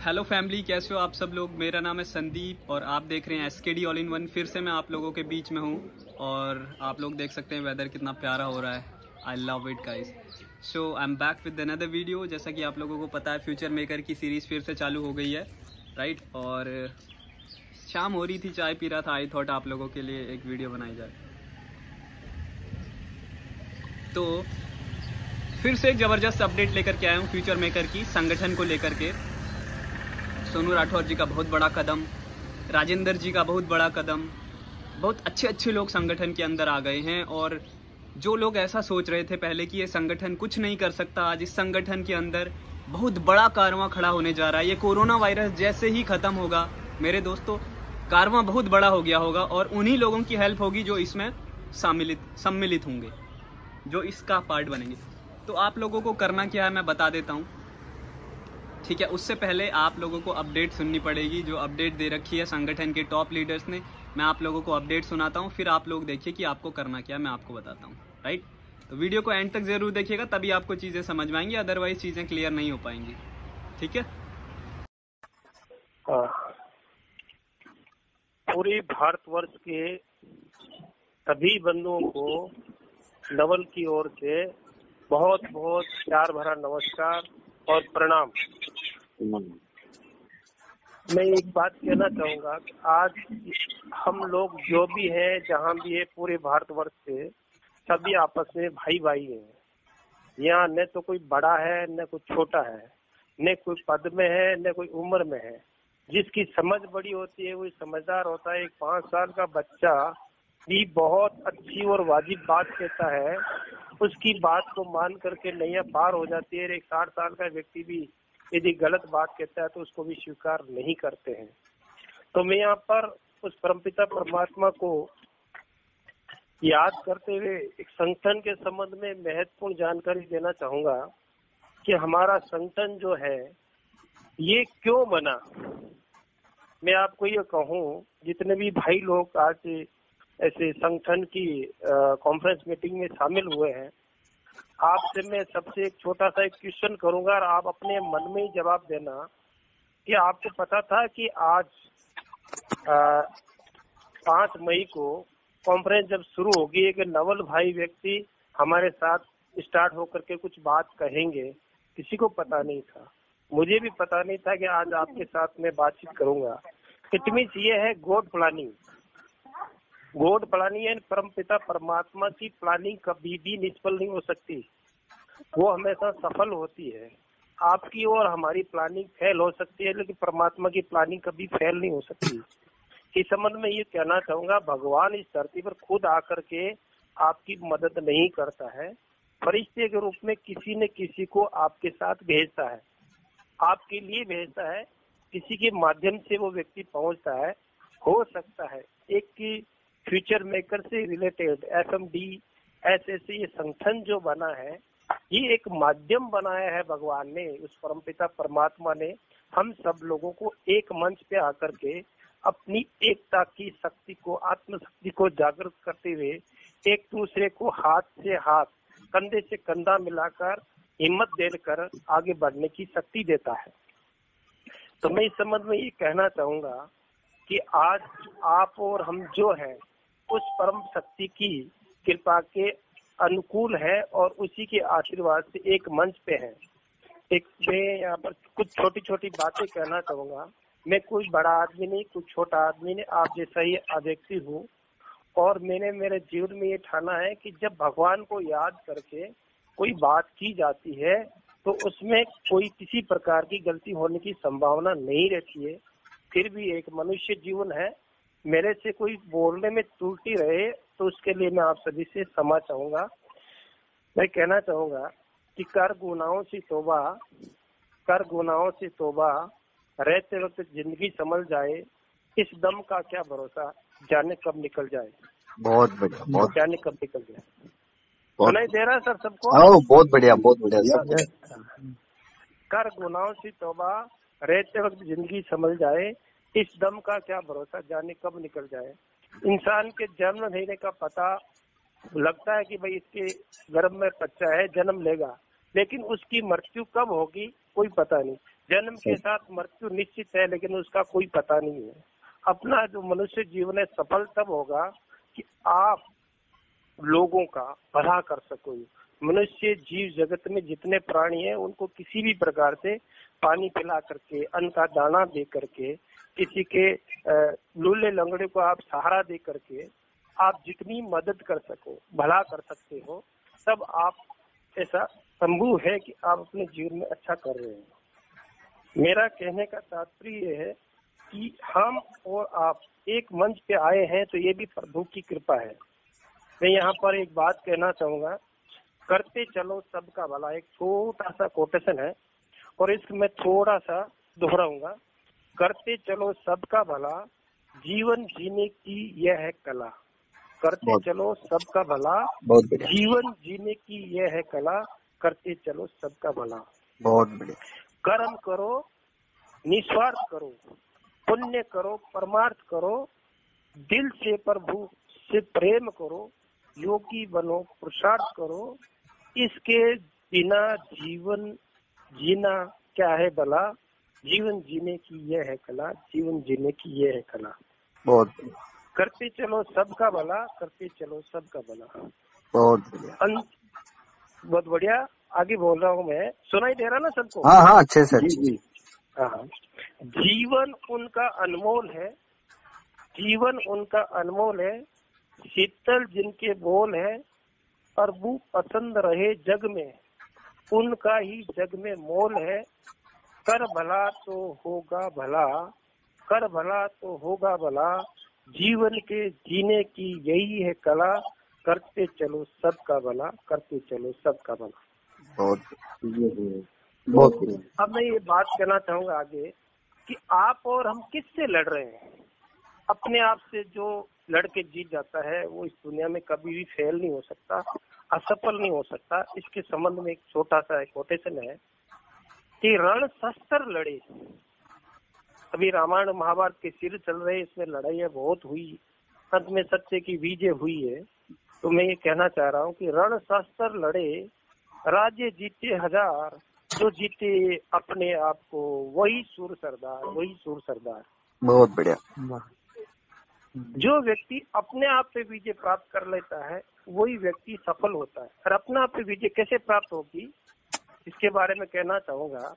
Hello family, कैसे हो आप सब लोग। मेरा नाम है संदीप और आप देख रहे हैं SKD ऑल इन वन। फिर से मैं आप लोगों के बीच में हूँ और आप लोग देख सकते हैं वेदर कितना प्यारा हो रहा है। I love it guys. So I am back with another video. जैसा कि आप लोगों को पता है, फ्यूचर मेकर की सीरीज़ फिर से चालू हो गई है, राइट। और शाम हो रही थी, चाय पी रहा था, आई थॉट आप लोगों के लिए एक वीडियो बनाई जाए। तो फिर से एक ज़बरदस्त अपडेट लेकर के आया हूँ फ्यूचर मेकर की संगठन को लेकर के। सोनू राठौर जी का बहुत बड़ा कदम, राजेंद्र जी का बहुत बड़ा कदम, बहुत अच्छे अच्छे लोग संगठन के अंदर आ गए हैं। और जो लोग ऐसा सोच रहे थे पहले कि ये संगठन कुछ नहीं कर सकता, आज इस संगठन के अंदर बहुत बड़ा कारवां खड़ा होने जा रहा है। ये कोरोना वायरस जैसे ही खत्म होगा मेरे दोस्तों, कारवां बहुत बड़ा हो गया होगा और उन्हीं लोगों की हेल्प होगी जो इसमें सम्मिलित होंगे, जो इसका पार्ट बनेंगे। तो आप लोगों को करना क्या है मैं बता देता हूँ, ठीक है। उससे पहले आप लोगों को अपडेट सुननी पड़ेगी, जो अपडेट दे रखी है संगठन के टॉप लीडर्स ने। मैं आप लोगों को अपडेट सुनाता हूँ, फिर आप लोग देखिए कि आपको करना क्या है, मैं आपको बताता हूँ, राइट। तो वीडियो को एंड तक जरूर देखिएगा, तभी आपको चीज़ें समझ में आएंगी, अदरवाइज चीज़ें क्लियर नहीं हो पाएंगी, ठीक है। पूरे भारतवर्ष के सभी बंधुओं को नवल की ओर से बहुत बहुत प्यार भरा नमस्कार और प्रणाम। मैं एक बात कहना चाहूंगा कि आज हम लोग जो भी हैं, जहां भी है, पूरे भारतवर्ष से सभी आपस में भाई भाई हैं। यहाँ न तो कोई बड़ा है न कोई छोटा है, न कोई पद में है न कोई उम्र में है। जिसकी समझ बड़ी होती है वही समझदार होता है। एक 5 साल का बच्चा भी बहुत अच्छी और वाजिब बात कहता है, उसकी बात को मान करके नैया पार हो जाती है। एक 60 साल का व्यक्ति भी यदि गलत बात कहता है तो उसको भी स्वीकार नहीं करते हैं। तो मैं यहाँ पर उस परमपिता परमात्मा को याद करते हुए एक संगठन के संबंध में महत्वपूर्ण जानकारी देना चाहूंगा कि हमारा संगठन जो है ये क्यों बना। मैं आपको ये कहूँ, जितने भी भाई लोग आज ऐसे संगठन की कॉन्फ्रेंस मीटिंग में शामिल हुए हैं, आपसे मैं सबसे एक छोटा सा एक क्वेश्चन करूंगा और आप अपने मन में ही जवाब देना कि आपको पता था कि आज 5 मई को कॉन्फ्रेंस जब शुरू होगी एक नवल भाई व्यक्ति हमारे साथ स्टार्ट होकर के कुछ बात कहेंगे। किसी को पता नहीं था, मुझे भी पता नहीं था कि आज आपके साथ मैं बातचीत करूंगा। इट मीन्स ये है गॉड प्लानिंग। गॉड प्लानिंग है, परमपिता परमात्मा की प्लानिंग कभी भी निष्फल नहीं हो सकती, वो हमेशा सफल होती है। आपकी और हमारी प्लानिंग फेल हो सकती है, लेकिन परमात्मा की प्लानिंग कभी फेल नहीं हो सकती। इस संबंध में ये कहना चाहूंगा, भगवान इस धरती पर खुद आकर के आपकी मदद नहीं करता है, फरिश्ते के रूप में किसी न किसी को आपके साथ भेजता है, आपके लिए भेजता है, किसी के माध्यम से वो व्यक्ति पहुंचता है। हो सकता है एक की फ्यूचर मेकर से रिलेटेड FMD ऐसे ये संगठन जो बना है, ये एक माध्यम बनाया है भगवान ने, उस परमपिता परमात्मा ने हम सब लोगों को एक मंच पे आकर के अपनी एकता की शक्ति को, आत्मशक्ति को जागृत करते हुए एक दूसरे को हाथ से हाथ, कंधे से कंधा मिलाकर हिम्मत देकर आगे बढ़ने की शक्ति देता है। तो मैं इस संबंध में ये कहना चाहूंगा कि आज आप और हम जो है उस परम शक्ति की कृपा के अनुकूल है और उसी के आशीर्वाद से एक मंच पे है। एक मैं यहाँ पर कुछ छोटी छोटी बातें कहना चाहूंगा। मैं कोई बड़ा आदमी नहीं, कोई छोटा आदमी नहीं, आप जैसा ही व्यक्ति हूँ। और मैंने मेरे जीवन में ये ठाना है कि जब भगवान को याद करके कोई बात की जाती है तो उसमें कोई किसी प्रकार की गलती होने की संभावना नहीं रहती है। फिर भी एक मनुष्य जीवन है, मेरे से कोई बोलने में त्रुटि रहे तो उसके लिए मैं आप सभी से क्षमा चाहूंगा। मैं कहना चाहूंगा कि कर गुनाहों से तौबा, रहते वक्त जिंदगी संभल जाए, इस दम का क्या भरोसा, जाने कब निकल जाए। बहुत बढ़िया, जाने कब निकल जाए। सुनाई दे रहा है सर सबको? बहुत बढ़िया, बहुत बढ़िया। कर गुनाहों से तौबा, रहते वक्त जिंदगी संभल जाए, इस दम का क्या भरोसा, जाने कब निकल जाए। इंसान के जन्म लेने का पता लगता है कि भाई इसके गर्भ में बच्चा है, जन्म लेगा, लेकिन उसकी मृत्यु कब होगी कोई पता नहीं। जन्म के साथ मृत्यु निश्चित है, लेकिन उसका कोई पता नहीं है। अपना जो मनुष्य जीवन है सफल तब होगा कि आप लोगों का भला कर सको। मनुष्य जीव जगत में जितने प्राणी हैं उनको किसी भी प्रकार से पानी पिला करके, अन्न का दाना दे करके, किसी के लूले लंगड़े को आप सहारा दे करके आप जितनी मदद कर सको, भला कर सकते हो, तब आप ऐसा संभव है कि आप अपने जीवन में अच्छा कर रहे हैं। मेरा कहने का तात्पर्य ये है कि हम और आप एक मंच पे आए हैं तो ये भी प्रभु की कृपा है। मैं यहाँ पर एक बात कहना चाहूंगा, करते चलो सबका भला, एक छोटा सा कोटेशन है और इसको मैं थोड़ा सा दोहराऊंगा। करते चलो सबका भला, जीवन जीने की यह है कला। करते चलो सबका भला, जीवन जीने की यह है कला। करते चलो सबका भला। बहुत बढ़िया। कर्म करो, निस्वार्थ करो, पुण्य करो, परमार्थ करो, दिल से प्रभु से प्रेम करो, योगी बनो, पुरुषार्थ करो। इसके बिना जीवन जीना क्या है भला, जीवन जीने की यह है कला, जीवन जीने की यह है कला। बहुत करते चलो सबका भला, करते चलो सबका भला। बहुत बढ़िया। बहुत बढ़िया। आगे बोल रहा हूँ मैं, सुनाई दे रहा ना सबको? हाँ हाँ, अच्छे से। जी। हाँ, जीवन उनका अनमोल है, जीवन उनका अनमोल है, शीतल जिनके बोल है, प्रभु पसंद रहे जग में, उनका ही जग में मोल है। कर भला तो होगा भला, कर भला तो होगा भला, जीवन के जीने की यही है कला। करते चलो सबका भला, करते चलो सबका भला। बहुत अब मैं ये बात कहना चाहूंगा आगे कि आप और हम किससे लड़ रहे हैं। अपने आप से जो लड़के जीत जाता है वो इस दुनिया में कभी भी फेल नहीं हो सकता, असफल नहीं हो सकता। इसके संबंध में एक छोटा सा कोटेशन है कि रण शस्त्र लड़े। अभी रामायण महाभारत के सिर चल रहे, इसमें लड़ाइयाँ बहुत हुई, अंत में सत्य की विजय हुई है। तो मैं ये कहना चाह रहा हूँ कि रण शस्त्र लड़े, राज्य जीते हजार, जो जीते अपने आप को वही सूर सरदार, वही सूर सरदार। बहुत बढ़िया। जो व्यक्ति अपने आप पे विजय प्राप्त कर लेता है वही व्यक्ति सफल होता है। और अपने आप पे विजय कैसे प्राप्त होगी इसके बारे में कहना चाहूंगा।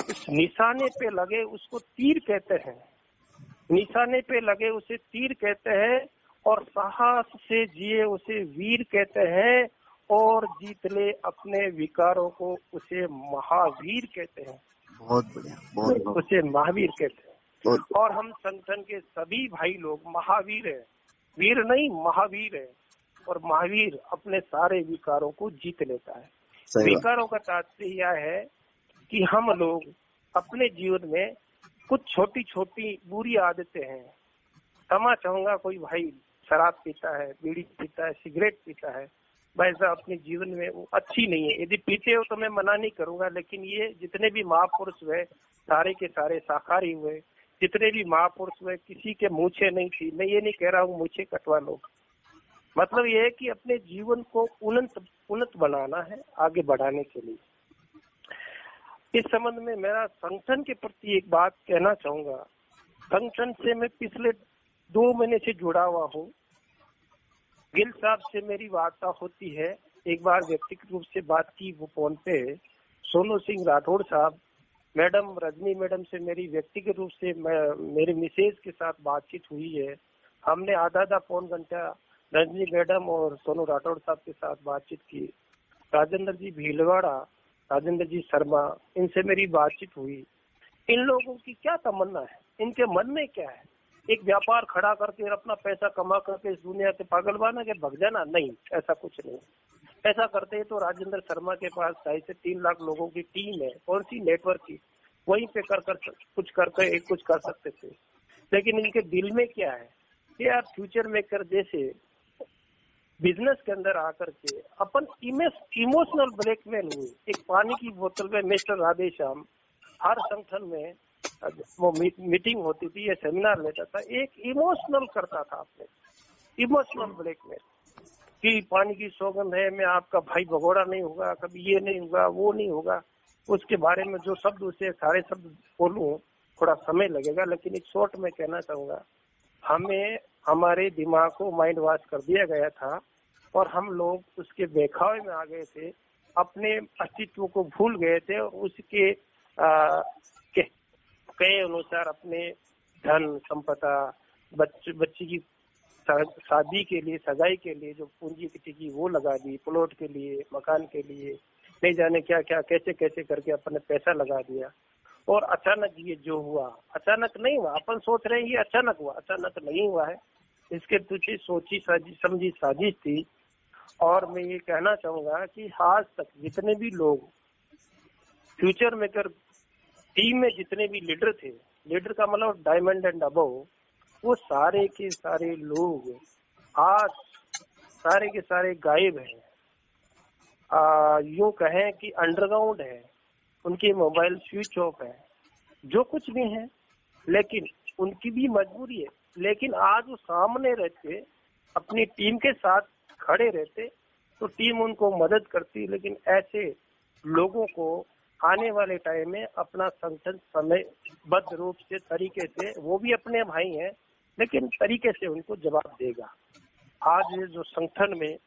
उस निशाने पे लगे उसको तीर कहते हैं, निशाने पे लगे उसे तीर कहते हैं, और साहस से जिए उसे वीर कहते हैं, और जीत ले अपने विकारों को उसे महावीर कहते हैं। बहुत बढ़िया। उसे महावीर कहते हैं। और हम संगठन के सभी भाई लोग महावीर हैं, वीर नहीं महावीर है। और महावीर अपने सारे विकारों को जीत लेता है। विकारों का तात्पर्य यह है कि हम लोग अपने जीवन में कुछ छोटी छोटी बुरी आदतें हैं। क्षमा चाहूंगा, कोई भाई शराब पीता है, बीड़ी पीता है, सिगरेट पीता है, भाई साहब अपने जीवन में वो अच्छी नहीं है। यदि पीते हो तो मैं मना नहीं करूंगा, लेकिन ये जितने भी महापुरुष हुए सारे के सारे शाकाहारी हुए, जितने भी महापुरुष हुए किसी के मूछे नहीं थी। मैं ये नहीं कह रहा हूँ मूछे कटवा लो, मतलब ये है कि अपने जीवन को उन्नत बनाना है आगे बढ़ाने के लिए। इस संबंध में मेरा संगठन के प्रति एक बात कहना चाहूंगा। संगठन से मैं पिछले 2 महीने से जुड़ा हुआ हूँ। गिल साहब से मेरी वार्ता होती है, एक बार व्यक्तिगत रूप से बात की वो फोन पे। सोनू सिंह राठौड़ साहब, मैडम रजनी मैडम से मेरी व्यक्तिगत रूप से मेरे मिसेज के साथ बातचीत हुई है। हमने आधा पौन घंटा रजनी मैडम और सोनू राठौड़ साहब के साथ बातचीत की। राजेंद्र जी भीलवाड़ा, राजेंद्र जी शर्मा, इनसे मेरी बातचीत हुई। इन लोगों की क्या तमन्ना है, इनके मन में क्या है? एक व्यापार खड़ा करके अपना पैसा कमा करके इस दुनिया से पागल बना के भग जाना? नहीं, ऐसा कुछ नहीं। ऐसा करते तो राजेंद्र शर्मा के पास 2.5 से 3 लाख लोगों की टीम है, कौन सी नेटवर्क की, वहीं पे कर कुछ कर सकते थे। लेकिन इनके दिल में क्या है कि यार फ्यूचर मेकर जैसे बिजनेस के अंदर आकर के अपन इमोशनल ब्लैकमेल हुए। एक पानी की बोतल में मिस्टर राधेश्याम हर संगठन में वो मीटिंग होती थी या सेमिनार लेता था, एक इमोशनल करता था आपने, इमोशनल ब्लैकमेल कि पानी की सौगंध है, मैं आपका भाई भगोड़ा नहीं होगा, कभी ये नहीं होगा, वो नहीं होगा। उसके बारे में जो शब्द उसे सारे शब्द बोलूं थोड़ा समय लगेगा, लेकिन एक शॉर्ट में कहना चाहूंगा, हमें हमारे दिमाग को माइंड वॉश कर दिया गया था और हम लोग उसके बहकावे में आ गए थे, अपने अस्तित्व को भूल गए थे और उसके कहे अनुसार अपने धन संपदा, बच्ची की शादी के लिए, सगाई के लिए जो पूंजी टिकी वो लगा दी, प्लॉट के लिए, मकान के लिए, नहीं जाने क्या क्या कैसे कैसे करके अपने पैसा लगा दिया। और अचानक ये जो हुआ, अचानक नहीं हुआ, अपन सोच रहे हैं ये अचानक हुआ, अचानक नहीं हुआ है, इसके पीछे सोची समझी साजिश थी। और मैं ये कहना चाहूंगा कि आज तक जितने भी लोग फ्यूचर मेकर टीम में जितने भी लीडर थे, लीडर का मतलब डायमंड एंड अबव, वो सारे के सारे लोग आज सारे के सारे गायब हैं। यूं कहें कि अंडरग्राउंड है, उनके मोबाइल स्विच ऑफ है, जो कुछ भी है, लेकिन उनकी भी मजबूरी है। लेकिन आज वो सामने रहते, अपनी टीम के साथ खड़े रहते तो टीम उनको मदद करती। लेकिन ऐसे लोगों को आने वाले टाइम में अपना संगठन समयबद्ध रूप से तरीके से, वो भी अपने भाई हैं लेकिन तरीके से उनको जवाब देगा। आज जो संगठन में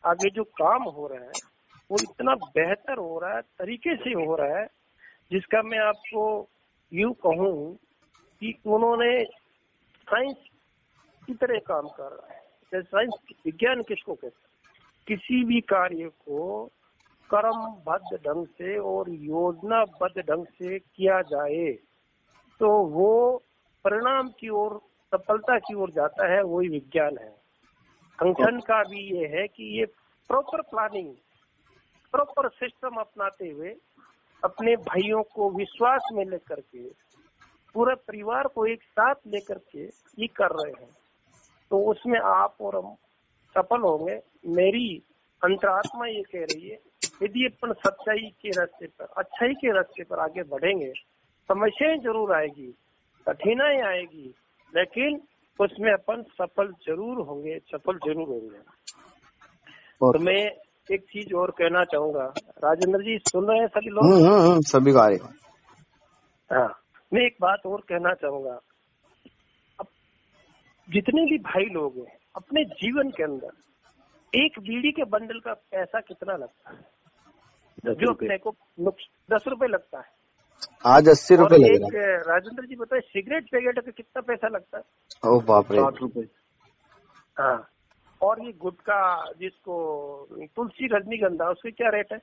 आगे जो काम हो रहा है वो इतना बेहतर हो रहा है, तरीके से हो रहा है, जिसका मैं आपको यूं कहूं कि उन्होंने साइंस की तरह काम कर रहा है। जैसे साइंस विज्ञान किसको कहते हैं, किसी भी कार्य को क्रमबद्ध ढंग से और योजनाबद्ध ढंग से किया जाए तो वो परिणाम की ओर, सफलता की ओर जाता है, वही विज्ञान है। संगठन का भी ये है कि ये प्रॉपर प्लानिंग, प्रॉपर सिस्टम अपनाते हुए अपने भाइयों को विश्वास में लेकर के, पूरे परिवार को एक साथ लेकर के ये कर रहे हैं, तो उसमें आप और हम सफल होंगे। मेरी अंतरात्मा ये कह रही है, यदि अपन सच्चाई के रास्ते पर, अच्छाई के रास्ते पर आगे बढ़ेंगे, समस्याएं जरूर आएगी, कठिनाई आएगी, लेकिन उसमें अपन सफल जरूर होंगे, सफल जरूर होंगे। तो मैं एक चीज और कहना चाहूंगा, राजेंद्र जी सुन रहे हैं सभी लोग? सभी गा रहे। हाँ, मैं एक बात और कहना चाहूंगा, अब जितने भी भाई लोग हैं अपने जीवन के अंदर एक बीड़ी के बंडल का पैसा कितना लगता है? जो अपने को 10 रुपए लगता है, आज 80 रुपए लग रहा है। राजेंद्र जी बताए सिगरेट पैकेट का कितना पैसा लगता है? ओ बाप रे, 60 रुपए। हाँ, और ये गुटखा जिसको तुलसी रजनीगंधा, उसके क्या रेट है?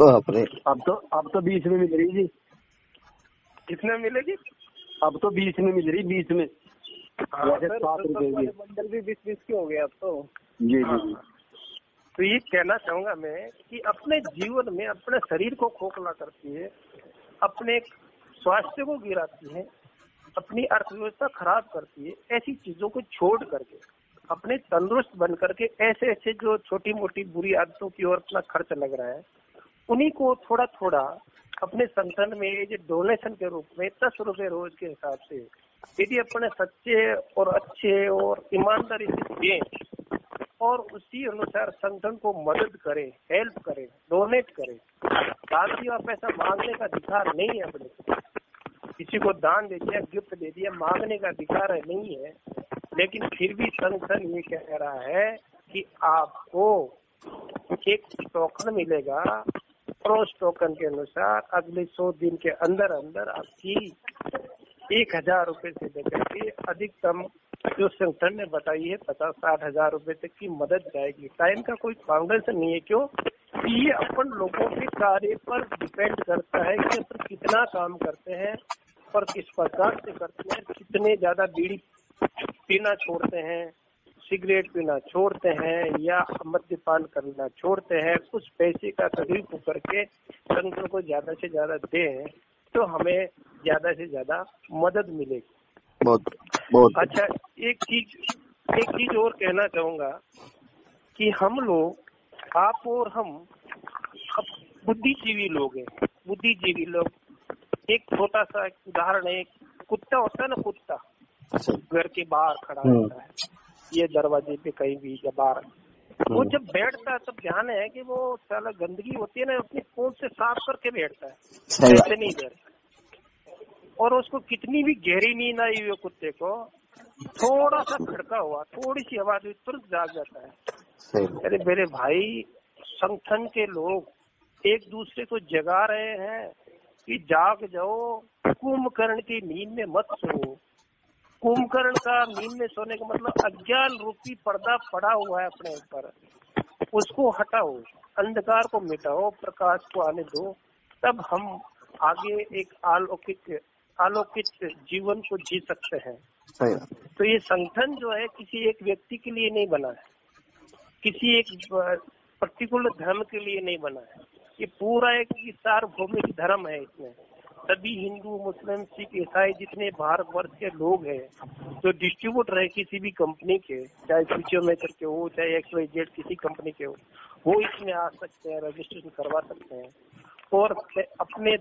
बाप रे, अब तो 20 में मिल रही जी। कितने मिलेगी? अब तो 20 में मिल रही, 20 में। 7 रुपए की बंडल भी 20-20 के हो गए अब तो। जी जी। तो ये कहना चाहूंगा मैं कि अपने जीवन में अपने शरीर को खोखला करती है, अपने स्वास्थ्य को गिराती है, अपनी अर्थव्यवस्था खराब करती है, ऐसी चीजों को छोड़ करके अपने तंदुरुस्त बन करके ऐसे ऐसे जो छोटी मोटी बुरी आदतों की ओर अपना खर्च लग रहा है, उन्हीं को थोड़ा थोड़ा अपने संगठन में ये डोनेशन के रूप में 10 रुपए रोज के हिसाब से यदि अपने सच्चे और अच्छे और ईमानदारी से दें और उसी अनुसार संगठन को मदद करें, हेल्प करें, डोनेट करें। साथ ही पैसा मांगने का अधिकार नहीं है अपने को, किसी को दान दे दिया, गिफ्ट दे दिया, मांगने का अधिकार नहीं है। लेकिन फिर भी संगठन ये कह रहा है कि आपको एक टोकन मिलेगा और उस टोकन के अनुसार अगले 100 दिन के अंदर अंदर आपकी 1000 रुपए से लेकर के अधिकतम जो संगठन ने बताई है 50-60 हजार रुपए तक की मदद जाएगी। टाइम का कोई फाउंडेशन नहीं है, क्यों? ये अपन लोगों के कार्य पर डिपेंड करता है कि अपन कितना काम करते हैं और किस प्रकार से करते हैं, कितने ज्यादा बीड़ी पीना छोड़ते हैं, सिगरेट पीना छोड़ते हैं या मद्यपान करना छोड़ते हैं। उस पैसे का सदुपयोग करके संगठन को ज्यादा से ज्यादा दें तो हमें ज्यादा से ज्यादा मदद मिलेगी। बहुत अच्छा, एक चीज और कहना चाहूंगा कि हम लोग, आप और हम बुद्धिजीवी लोग हैं, बुद्धिजीवी लोग। एक छोटा सा उदाहरण है, कुत्ता होता है ना, कुत्ता घर के बाहर खड़ा रहता है, ये दरवाजे पे कहीं भी या बाहर, वो जब बैठता है तब ध्यान है कि वो साला गंदगी होती है ना, अपनी पूंछ से साफ करके बैठता है, ऐसे नहीं बैठता। और उसको कितनी भी गहरी नींद आई हुई कुत्ते को, थोड़ा सा खड़का हुआ, थोड़ी सी आवाज हुई, तुरंत जाग जाता है। अरे मेरे भाई, संगठन के लोग एक दूसरे को जगा रहे हैं कि जाग जाओ, कुंभकर्ण की नींद में मत सो। कुंभकर्ण का नींद में सोने का मतलब अज्ञान रूपी पर्दा पड़ा हुआ है अपने ऊपर, उसको हटाओ, अंधकार को मिटाओ, प्रकाश को आने दो, तब हम आगे एक अलौकिक जीवन को जी सकते हैं। तो ये संगठन जो है किसी एक व्यक्ति के लिए नहीं बना है, किसी एक पर्टिकुलर धर्म के लिए नहीं बना है, ये पूरा एक सार्वभौमिक धर्म है। इसमें सभी हिंदू, मुस्लिम, सिख, ईसाई जितने भारतवर्ष के लोग हैं जो डिस्ट्रीब्यूटर है किसी भी कंपनी के, चाहे फ्यूचर मेकर के हो, चाहे XYZ किसी कंपनी के हो, वो इसमें आ सकते हैं, रजिस्ट्रेशन करवा सकते हैं और अपने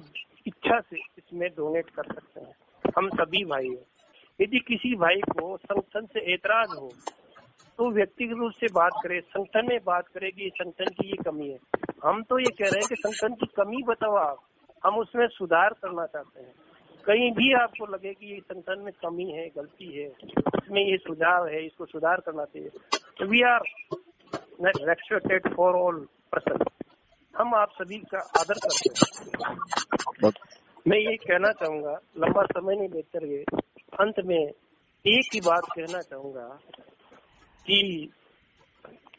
इच्छा से इसमें डोनेट कर सकते हैं। हम सभी भाई हैं। यदि किसी भाई को संगठन से एतराज हो तो व्यक्तिगत रूप से बात करे, संगठन में बात करे कि संगठन की ये कमी है। हम तो ये कह रहे हैं कि संगठन की कमी बताओ आप, हम उसमें सुधार करना चाहते हैं। कहीं भी आपको लगे कि ये संगठन में कमी है, गलती है, इसमें ये सुझाव है, इसको सुधार करना चाहिए, तो we are respected for all person, हम आप सभी का आदर करते हैं। मैं ये कहना चाहूंगा, लंबा समय नहीं लेते हुए अंत में एक ही बात कहना चाहूंगा कि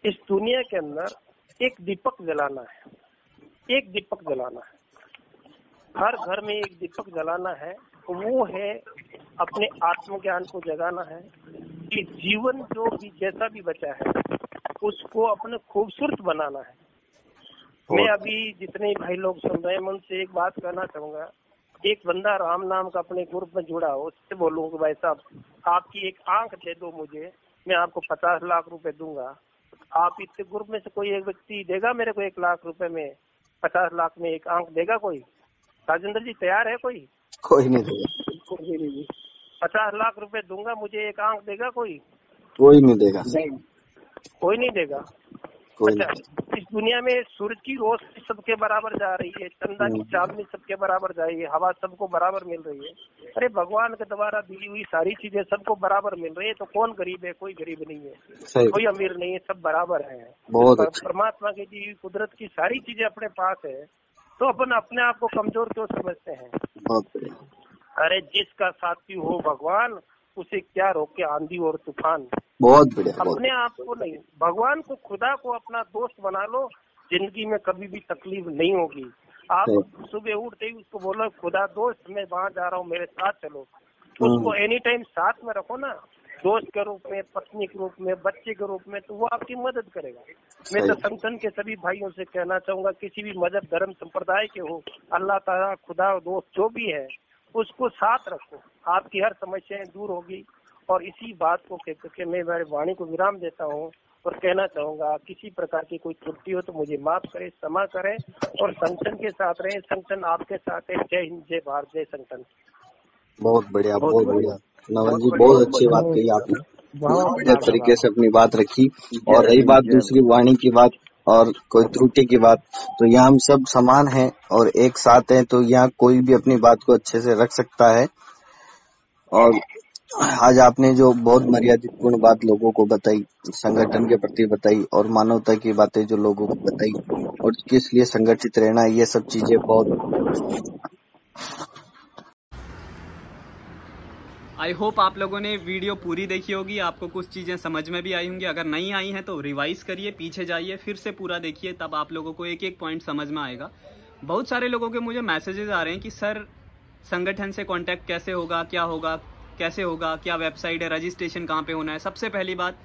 इस दुनिया के अंदर एक दीपक जलाना है, एक दीपक जलाना है, हर घर में एक दीपक जलाना है। वो है अपने आत्मज्ञान को जगाना है कि जीवन जो भी जैसा भी बचा है उसको अपने खूबसूरत बनाना है। मैं अभी जितने भाई लोग सुन रहे हैं, मैं उनसे एक बात कहना चाहूंगा। एक बंदा राम नाम का अपने ग्रुप में जुड़ा हो, उससे बोलूंगा भाई साहब आपकी एक आंख दे दो मुझे, मैं आपको 50 लाख रुपए दूंगा। आप इतने ग्रुप में से कोई एक व्यक्ति देगा मेरे को 1 लाख रुपए में, 50 लाख में एक आंख देगा कोई? राजेंद्र जी तैयार है कोई? कोई नहीं देगा। 50 लाख रुपए दूंगा, मुझे एक आंख देगा कोई? कोई नहीं देगा। कोई नहीं देगा। अच्छा, इस दुनिया में सूरज की रोशनी सबके बराबर जा रही है, चंदा की चांदनी सबके बराबर जा रही है, हवा सबको बराबर मिल रही है। अरे भगवान के द्वारा दी हुई सारी चीजें सबको बराबर मिल रही है, तो कौन गरीब है? कोई गरीब नहीं है, कोई अमीर नहीं है, सब बराबर है। परमात्मा की दी हुई कुदरत की सारी चीजें अपने पास है, तो अपन अपने आप को कमजोर क्यों समझते हैं? अरे जिसका साथी हो भगवान, उसे क्या रोके आंधी और तूफान। बहुत बढ़िया। अपने आप को नहीं, भगवान को, खुदा को अपना दोस्त बना लो, जिंदगी में कभी भी तकलीफ नहीं होगी। आप सुबह उठते ही उसको बोलो खुदा दोस्त मैं वहाँ जा रहा हूँ, मेरे साथ चलो। उसको एनी टाइम साथ में रखो ना, दोस्त के रूप में, पत्नी के रूप में, बच्चे के रूप में, तो वो आपकी मदद करेगा। मैं तो संगठन के सभी भाइयों से कहना चाहूंगा, किसी भी मजहब, धर्म, संप्रदाय के हो, अल्लाह ताला, खुदा, दोस्त जो भी है, उसको साथ रखो, आपकी हर समस्याएं दूर होगी। और इसी बात को कहकर के मैं मेरी वाणी को विराम देता हूँ और कहना चाहूंगा, किसी प्रकार की कोई त्रुटि हो तो मुझे माफ करें, क्षमा करें और संगठन के साथ रहें। संगठन आपके साथ है। जय हिंद, जय भारत, जय संगठन। बहुत बढ़िया, बहुत बढ़िया नवन जी, बहुत अच्छी बात कही आपने, बहुत बढ़िया तरीके से अपनी बात रखी। और रही बात दूसरी वाणी की बात और कोई त्रुटि की बात, तो यहाँ हम सब समान हैं और एक साथ हैं, तो यहाँ कोई भी अपनी बात को अच्छे से रख सकता है। और आज आपने जो बहुत मर्यादितपूर्ण बात लोगों को बताई, संगठन के प्रति बताई और मानवता की बातें जो लोगों को बताई और किस लिए संगठित रहना, ये सब चीजें बहुत। आई होप आप लोगों ने वीडियो पूरी देखी होगी, आपको कुछ चीज़ें समझ में भी आई होंगी। अगर नहीं आई हैं तो रिवाइज करिए, पीछे जाइए, फिर से पूरा देखिए, तब आप लोगों को एक एक पॉइंट समझ में आएगा। बहुत सारे लोगों के मुझे मैसेजेस आ रहे हैं कि सर संगठन से कांटेक्ट कैसे होगा, क्या होगा, कैसे होगा, क्या वेबसाइट है, रजिस्ट्रेशन कहाँ पे होना है। सबसे पहली बात,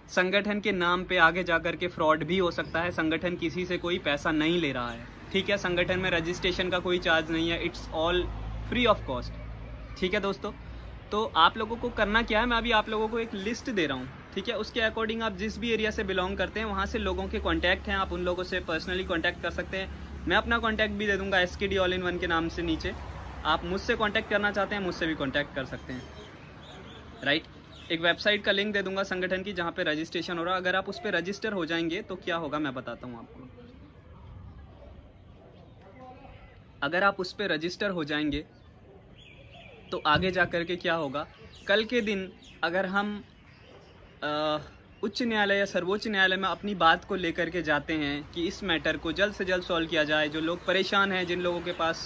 संगठन के नाम पे आगे जाकर के फ्रॉड भी हो सकता है। संगठन किसी से कोई पैसा नहीं ले रहा है, ठीक है। संगठन में रजिस्ट्रेशन का कोई चार्ज नहीं है, it's all free of cost, ठीक है दोस्तों। तो आप लोगों को करना क्या है, मैं अभी आप लोगों को एक लिस्ट दे रहा हूँ, ठीक है। उसके अकॉर्डिंग आप जिस भी एरिया से बिलोंग करते हैं वहाँ से लोगों के कॉन्टैक्ट हैं, आप उन लोगों से पर्सनली कॉन्टैक्ट कर सकते हैं। मैं अपना कॉन्टैक्ट भी दे दूंगा SKD ऑल इन वन के नाम से नीचे। आप मुझसे कॉन्टैक्ट करना चाहते हैं, मुझसे भी कॉन्टैक्ट कर सकते हैं, राइट। एक वेबसाइट का लिंक दे दूंगा संगठन की जहाँ पे रजिस्ट्रेशन हो रहा है। अगर आप उस पर रजिस्टर हो जाएंगे तो क्या होगा मैं बताता हूँ आपको। अगर आप उस पर रजिस्टर हो जाएंगे तो आगे जा कर के क्या होगा, कल के दिन अगर हम उच्च न्यायालय या सर्वोच्च न्यायालय में अपनी बात को लेकर के जाते हैं कि इस मैटर को जल्द से जल्द सॉल्व किया जाए, जो लोग परेशान हैं, जिन लोगों के पास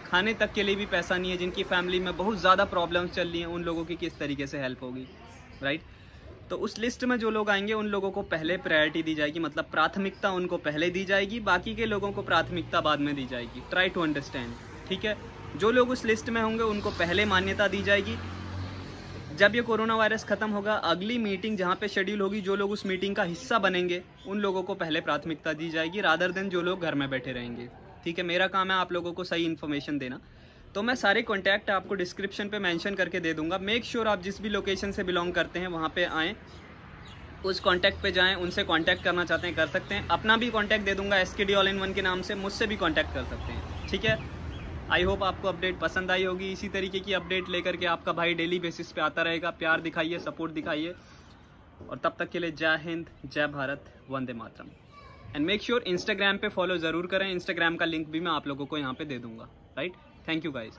खाने तक के लिए भी पैसा नहीं है, जिनकी फैमिली में बहुत ज़्यादा प्रॉब्लम्स चल रही हैं, उन लोगों की किस तरीके से हेल्प होगी, राइट। तो उस लिस्ट में जो लोग आएंगे उन लोगों को पहले प्रायोरिटी दी जाएगी, मतलब प्राथमिकता उनको पहले दी जाएगी, बाकी के लोगों को प्राथमिकता बाद में दी जाएगी। ट्राई टू अंडरस्टैंड, ठीक है। जो लोग उस लिस्ट में होंगे उनको पहले मान्यता दी जाएगी। जब ये कोरोना वायरस खत्म होगा, अगली मीटिंग जहाँ पे शेड्यूल होगी, जो लोग उस मीटिंग का हिस्सा बनेंगे उन लोगों को पहले प्राथमिकता दी जाएगी, रादर देन जो लोग घर में बैठे रहेंगे, ठीक है। मेरा काम है आप लोगों को सही इन्फॉर्मेशन देना। तो मैं सारे कॉन्टैक्ट आपको डिस्क्रिप्शन पे मेंशन करके दे दूंगा। मेक श्योर आप जिस भी लोकेशन से बिलोंग करते हैं वहाँ पे आएँ, उस कॉन्टैक्ट पे जाएँ, उनसे कॉन्टैक्ट करना चाहते हैं कर सकते हैं। अपना भी कॉन्टैक्ट दे दूंगा SKD ऑल इन वन के नाम से, मुझसे भी कॉन्टैक्ट कर सकते हैं, ठीक है। आई होप आपको अपडेट पसंद आई होगी। इसी तरीके की अपडेट लेकर के आपका भाई डेली बेसिस पे आता रहेगा। प्यार दिखाइए, सपोर्ट दिखाइए, और तब तक के लिए जय हिंद, जय Bharat, Vande Mataram. And make sure Instagram पे फॉलो ज़रूर करें। इंस्टाग्राम का लिंक भी मैं आप लोगों को यहाँ पे दे दूंगा, राइट। Thank you guys.